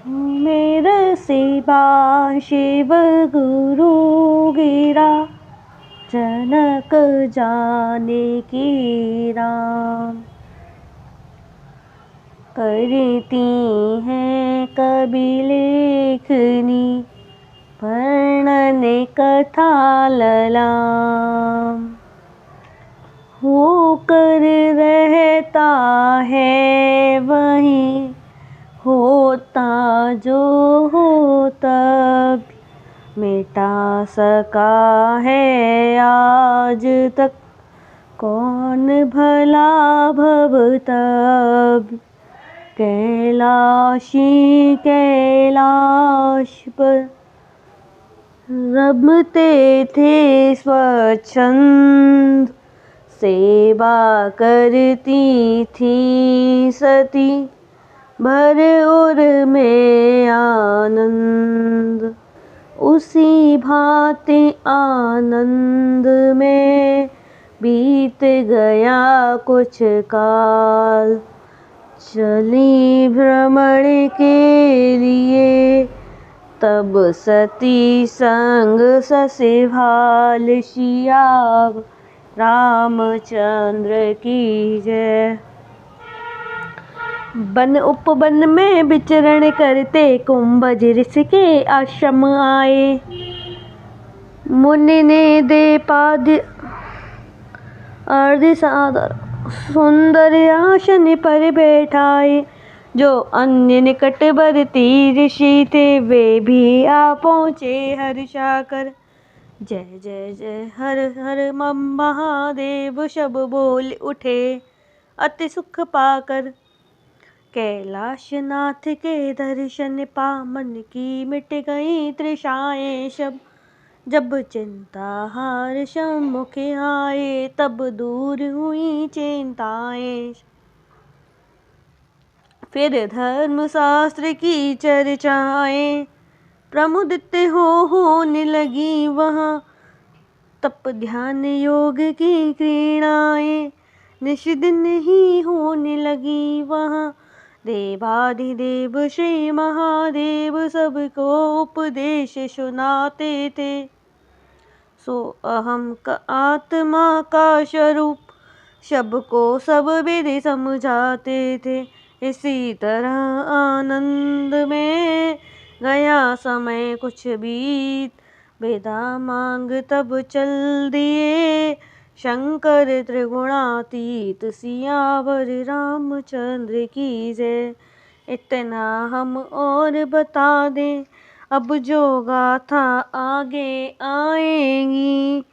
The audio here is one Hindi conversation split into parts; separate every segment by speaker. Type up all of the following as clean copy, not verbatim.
Speaker 1: मेरे सिवा शिव गुरु गिरा, जनक जाने की राम। करती हैं कवि लेखनी, वर्णन कथा ललाम। होकर रहता है वहीं, होता जो हो तब, मिटा सका है आज तक कौन भला भव तब। कैलाशी कैलाश पर रमते थे स्वच्छंद, सेवा करती थी सती भर उर में आनंद। उसी भांति आनंद में बीत गया कुछ काल। चली भ्रमण के लिए तब सती संग ससुराल, सियावर रामचंद्र की जय। वन उपवन में विचरण करते कुंभज ऋषि के आश्रम आए। मुनि ने दे पाद अर्ध सादर, सुंदर आसन पर बैठाए। जो अन्य निकटवर्ती ऋषि थे वे भी आ पहुँचे हर्षाकर। जय जय जय हर हर मम महादेव सब बोल उठे अति सुख पाकर। कैलाशनाथ के दर्शन पा मन की मिट गई तृषाएं सब। जब चिंता हार सम्मुख आए तब दूर हुई चिंताएं। फिर धर्म शास्त्र की चर्चाएं प्रमुदित होने लगी वहाँ। तप ध्यान योग की क्रीड़ाएं निष्दिन ही होने लगी वहाँ। देवाधिदेव श्री महादेव सबको उपदेश सुनाते थे। सो अहम का आत्मा का स्वरूप सबको सब विधि समझाते थे। इसी तरह आनंद में गया समय कुछ बीत। विदा मांग तब चल दिए शंकर त्रिगुणातीत, सियावर रामचंद्र की जय। इतना हम और बता दें अब जो गाथा आगे आएगी।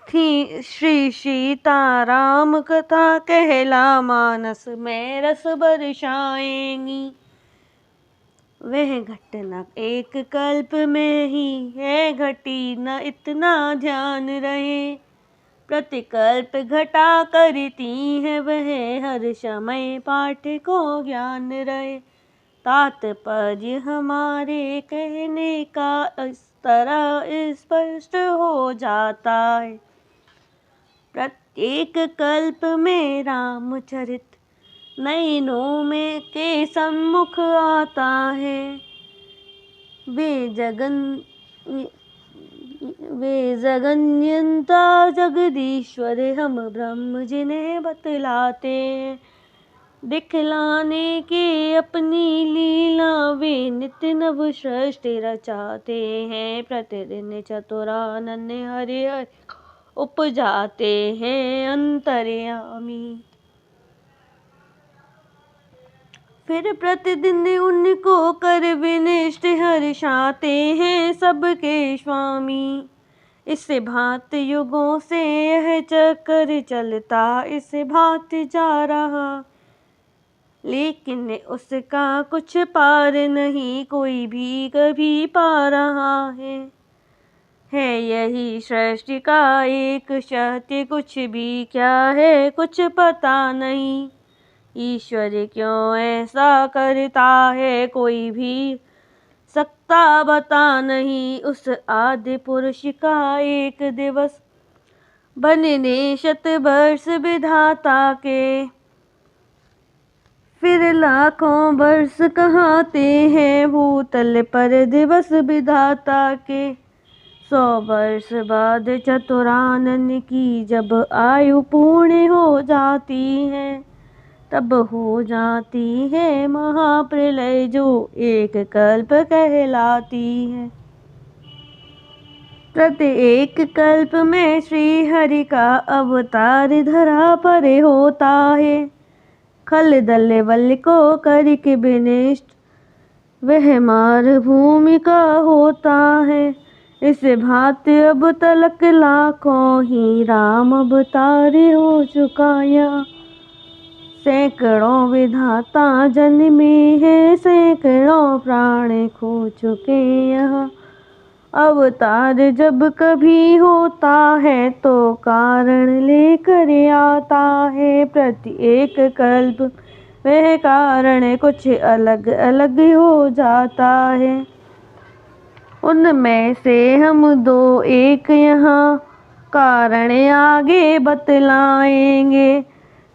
Speaker 1: थी श्री सीता राम कथा कहला मानस में रस बरसाएंगी। वह घटना एक कल्प में ही है घटी, न इतना ध्यान रहे। प्रतिकल्प घटा करती है वह, हर समय पाठ को ज्ञान रहे। तात्पर्य हमारे कहने का इस तरह स्पष्ट हो जाता है। प्रत्येक कल्प में रामचरित नयनों में के सम्मुख आता है। वे जगन्यंता जगदीश्वर हम ब्रह्म जिन्हें बतलाते। दिखलाने के अपनी लीला वे नित्य नव सृष्टि रचाते हैं। प्रतिदिन चतुरानन हरि हरि उपजाते हैं अंतर्यामी। फिर प्रतिदिन उनको कर विनिष्ट हर्षाते हैं सबके स्वामी। इस भांति युगों से यह चक्कर चलता इस भांति जा रहा। लेकिन उसका कुछ पार नहीं कोई भी कभी पा रहा है यही सृष्टि का एक सत्य। कुछ भी क्या है कुछ पता नहीं। ईश्वर क्यों ऐसा करता है कोई भी सकता बता नहीं। उस आदि पुरुष का एक दिवस बनने शत वर्ष विधाता के। फिर लाखों वर्ष कहाते हैं भूतल पर दिवस विधाता के। 100 वर्ष बाद चतुरानन की जब आयु पूर्ण हो जाती है, तब हो जाती है महाप्रलय जो एक कल्प कहलाती है। प्रत्येक कल्प में श्री हरि का अवतार धरा पर होता है। खल दल बल को करके विनिष्ट वह मार भूमि का होता है। इस भांति अब तलक लाखों ही राम अवतार हो चुका यहाँ। सैकड़ों विधाता जन्मे हैं, सैकड़ों प्राण खो चुके यहाँ। अवतार जब कभी होता है तो कारण लेकर आता है। प्रत्येक कल्प वह कारण कुछ अलग अलग हो जाता है। उनमें से हम दो एक यहाँ कारण आगे बतलाएंगे।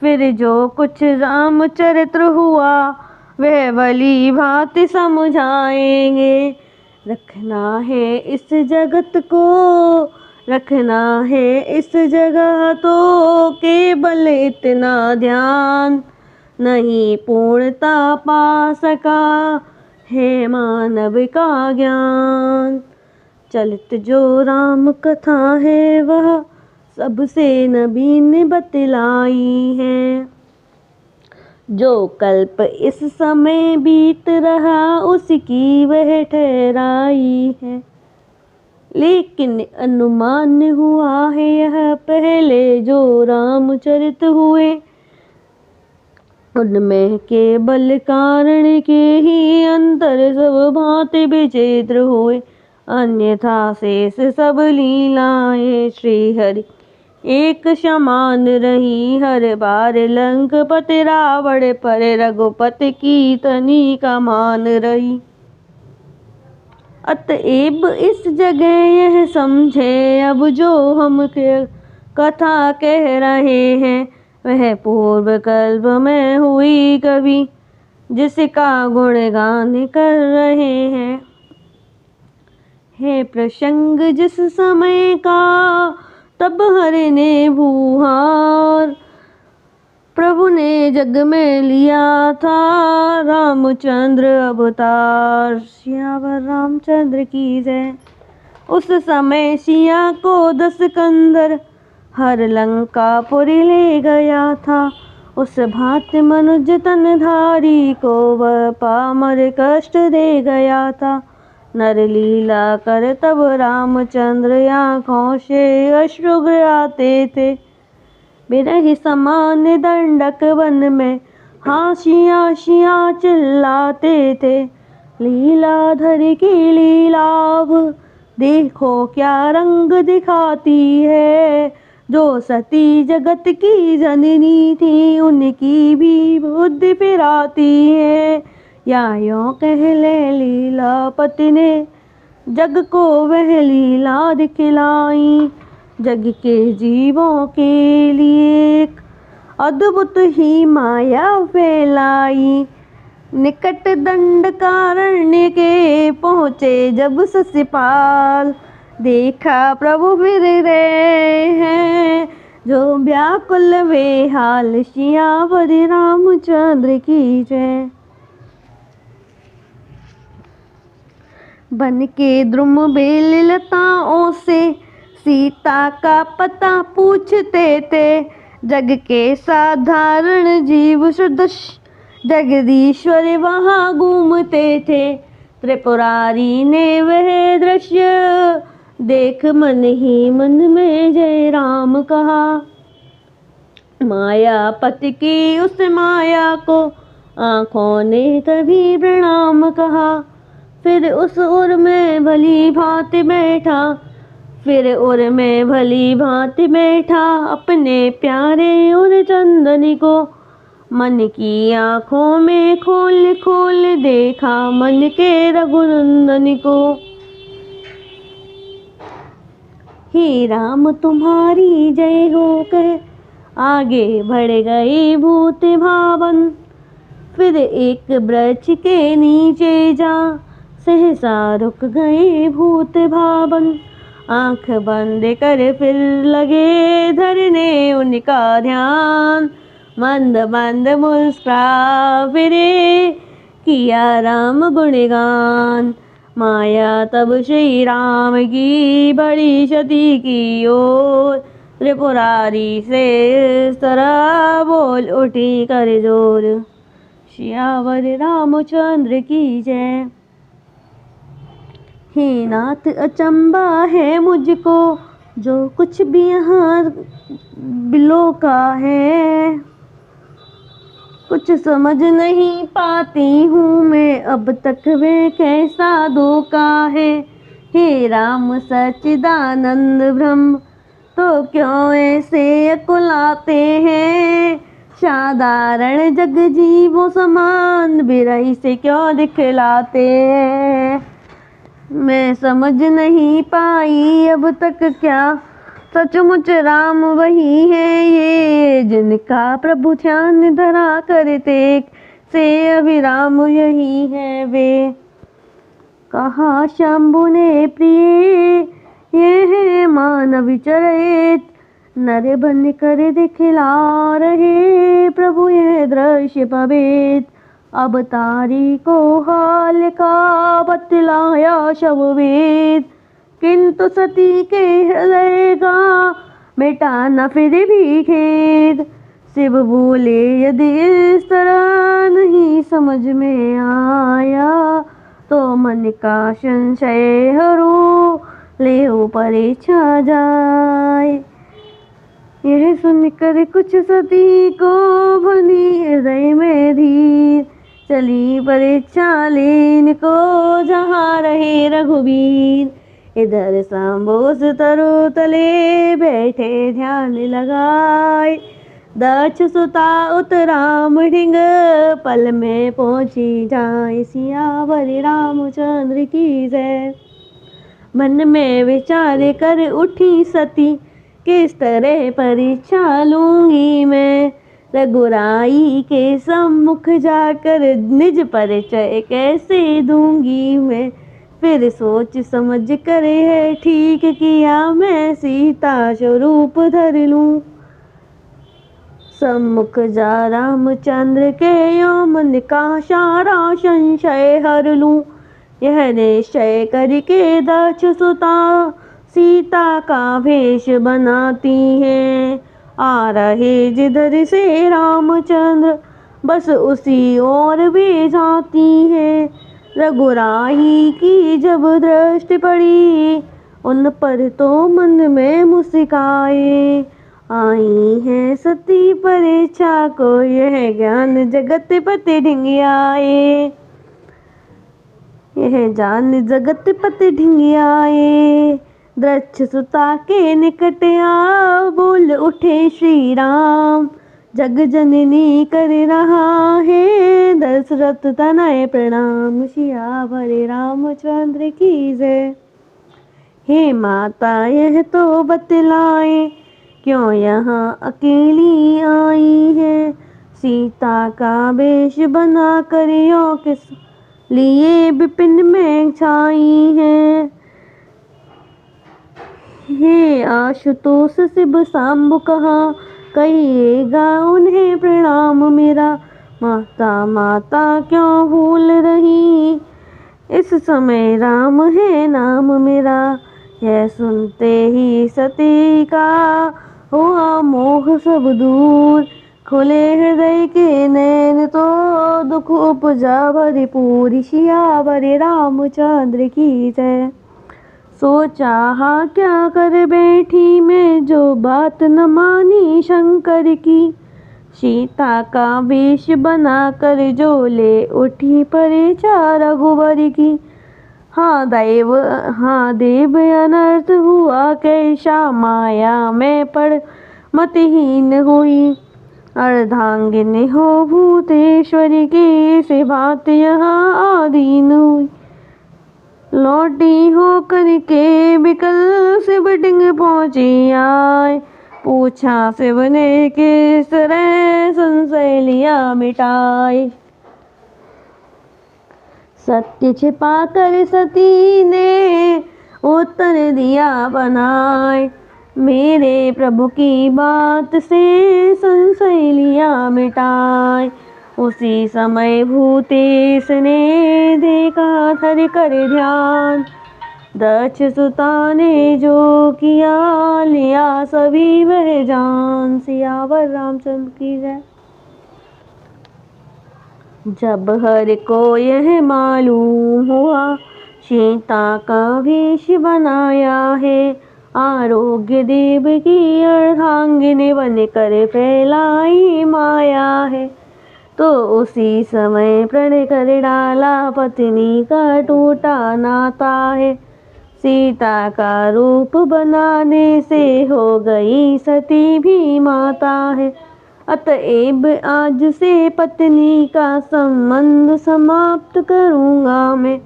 Speaker 1: फिर जो कुछ रामचरित्र हुआ वह भली भांति समझाएंगे। रखना है इस जगत को, रखना है इस जगह तो केवल इतना ध्यान। नहीं पूर्णता पा सका है मानव का ज्ञान। चलित जो राम कथा है वह सबसे नबीन बतलाई है। जो कल्प इस समय बीत रहा उसकी वह ठहराई है। लेकिन अनुमान हुआ है यह पहले जो रामचरित हुए, उनमें केवल कारण के ही अंतर सब भांति विचित्र हुए। अन्यथा शेष सब लीलाएं श्री हरि एक समान रही। हर बार लंकपति रावण पर रघुपति की तनिका मान रही। अतएव इस जगह यह समझे अब जो हम कथा कह रहे हैं वह पूर्व कल्प में हुई कभी, जिसका गुणगान कर रहे हैं। है प्रसंग जिस समय का तब हरि ने भूहार प्रभु ने जग में लिया था रामचंद्र अवतार। सियावर रामचंद्र की जय। उस समय सिया को 10 कंदर हर लंकापुरी ले गया था। उस भांति मनुज तनधारी को वह पामर कष्ट दे गया था। नर लीला कर तब रामचंद्र आँखों से अश्रु गिराते थे। बिरही समान दंडक वन में हाशिया शिया चिल्लाते थे। लीलाधर की लीलाव देखो क्या रंग दिखाती है। जो सती जगत की जननी थी उनकी भी बुद्धि फिराती है। या यूं कह ले लीलापति ने जग को वह लीला दिखलाई। जग के जीवों के लिए एक अद्भुत ही माया फैलाई। निकट दंड कारण्य के पहुँचे जब शिशुपाल, देखा प्रभु फिर रहे हैं जो व्याकुल वे हाल। सियावर रामचंद्र की जय। बन के द्रुम बेल लताओं से सीता का पता पूछते थे। जग के साधारण जीव सदस्य जगदीश्वर वहाँ घूमते थे। त्रिपुरारी ने वह दृश्य देख मन ही मन में जय राम कहा। मायापति की उस माया को आँखों ने तभी प्रणाम कहा। फिर उस उर में भली भांति बैठा, फिर उर में भली भांति बैठा। अपने प्यारे उर चंदनी को मन की आँखों में खोल खोल देखा मन के रघुनंदन को। हे राम तुम्हारी जय हो कह आगे बढ़ गए भूत भावन। फिर एक वृक्ष के नीचे जा सहसा रुक गए भूत भावन। आंख बंद कर फिर लगे धरने उनका ध्यान। मंद मंद मुस्कुरा फिरे किया राम गुणगान। माया तब श्री राम की बड़ी क्षति की ओर। त्रिपुरारी से इस तरह बोल उठी कर जोर। सियावर रामचंद्र की जय। हे नाथ अचंबा है मुझको जो कुछ भी यहाँ बिलो का है। कुछ समझ नहीं पाती हूँ मैं अब तक वे कैसा धोखा है। हे राम सच्चिदानंद ब्रह्म तो क्यों ऐसे अकुलाते हैं। साधारण जग जीवों समान बिरही से क्यों दिखलाते हैं। मैं समझ नहीं पाई अब तक क्या सचमुच राम वही है ये। जिनका प्रभु ध्यान धरा करते से अभिराम यही है वे। कहा शंभु ने प्रिय ये है मानव चरित। नर बन कर दिखला रहे प्रभु ये दृश्य पवित्र। अब तारी को हाल का बतलाया शववेद। किंतु सती के हृदय का मिटा न फिर भी खेद। शिव बोले यदि इस तरह नहीं समझ में आया तो मन का संशय हरो ले परीक्षा जाए। यह सुनकर कुछ सती को बनी हृदय में धीर। चली परीक्षा लेन को जहाँ रहे रघुवीर। इधर सांबोस तरु तले बैठे ध्यान लगाए। दक्ष सुता उतराम ढिंग पल में पहुँची जाए। सियावर रामचंद्र की जय। मन में विचार कर उठी सती किस तरह परीक्षा लूंगी मैं। रघुराई के सम्मुख जाकर निज परिचय कैसे दूंगी मैं। फिर सोच समझ कर है ठीक किया मैं सीता स्वरूप धर लूं। सम्मुख जा रामचंद्र के यो मन का सारा संशय हर लूं। यह निश्चय करके दक्ष सुता सीता का वेश बनाती है। आ रहे जिधर से रामचंद्र बस उसी ओर वे जाती है। रघुराही की जब दृष्टि पड़ी उन पर तो मन में मुस्काए। आई है सती परीक्षा को यह ज्ञान जगत पति ढिंगियाए। यह जान जगत पति ढिंगियाए। दक्ष सुता के निकट आ बोल उठे श्री राम। जग जननी कर रहा है दशरथ तनय प्रणाम। सियावर रामचंद्र की जय। हे माता यह तो बतलाए क्यों यहाँ अकेली आई है। सीता का वेश बना कर यो किस लिए विपिन में छाई है। हे आशुतोष शिव सांब कहा कहिएगा उन्हें प्रणाम मेरा। माता माता क्यों भूल रही इस समय राम है नाम मेरा। यह सुनते ही सती का हुआ मोह सब दूर। खुले हृदय के नैन तो दुख उपजा भरपूर। सियावर रामचंद्र की जय। सोचा हाँ क्या कर बैठी मैं जो बात न मानी शंकर की। सीता का वेश बना कर जो ले उठी परीक्षा रघुवर की। हाँ देव अनर्थ हुआ कैसा माया में पड़ मतहीन हुई। अर्धांगिनी हो भूतेश्वरी की से बात यहाँ आधीन हुई। लौटी हो करके बिकल शिव डिंग पहुँची आए। पूछा शिव ने किस तरह संशय लिया मिटाए। सत्य छिपा कर सती ने उत्तर दिया बनाए। मेरे प्रभु की बात से संशय लिया मिटाए। उसी समय भूतेश ने देखा धर कर ध्यान। दक्ष सुता ने जो किया लिया सभी वह जान। सियावर रामचंद्र की जय। जब हर को यह मालूम हुआ सीता का वेश बनाया है। आरोग्य देव की अर्धांगिनी बनकर फैलाई माया है। तो उसी समय प्रण कर डाला पत्नी का टूटा नाता है। सीता का रूप बनाने से हो गई सती भी माता है। अतएव आज से पत्नी का संबंध समाप्त करूँगा मैं।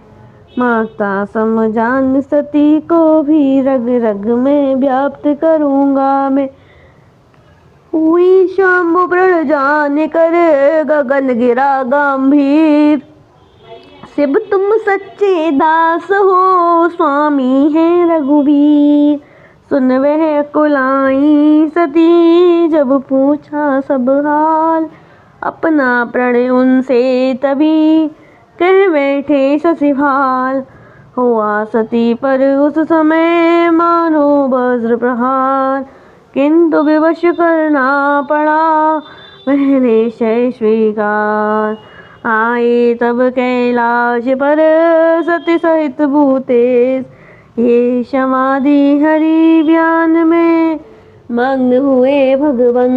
Speaker 1: माता समझान सती को भी रग रग में व्याप्त करूँगा मैं। हुई शंभु प्रण जान कर गगन गिरा गंभीर। शिव तुम सच्चे दास हो स्वामी है रघुवीर। सुन वह कुलाई सती जब पूछा सब हाल। अपना प्रण उनसे तभी कह बैठे शशिभाल। हुआ सती पर उस समय मानो वज्र प्रहार। किंतु विवश करना पड़ा वह निश्चय स्वीकार। आए तब कैलाश पर सती सहित भूतेश। ये समाधि हरि ज्ञान में मग्न हुए भगवंत।